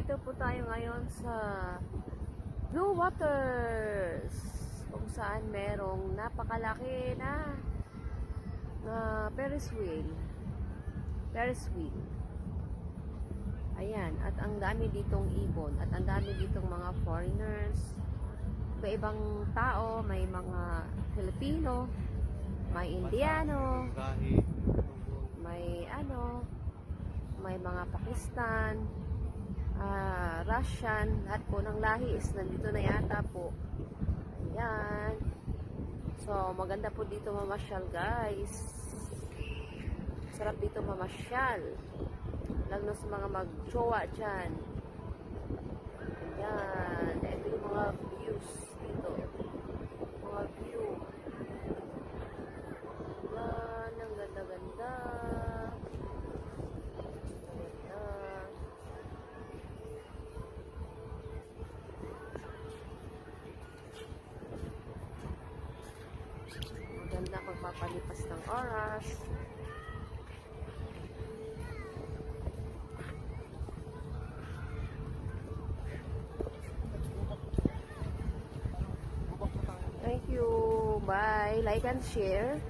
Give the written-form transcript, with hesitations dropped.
Nandito po tayo ngayon sa Blue Waters, kung saan merong napakalaki na Ferris wheel. Ayan, at ang dami ditong ibon, at ang dami ditong mga foreigners, iba-ibang tao, may mga Filipino, may Indiano, may mga Pakistan, Russian, lahat po ng lahi is nandito na yata po. Ayan. So, maganda po dito mamasyal, guys. Sarap dito mamasyal. Lalo sa mga mag-jowa dyan. Ayan. Ito yung mga views dito. Mga view. Ayan. Ang ganda-ganda. Maganda pagpapalipas ng oras. Thank you. Bye. Like and share.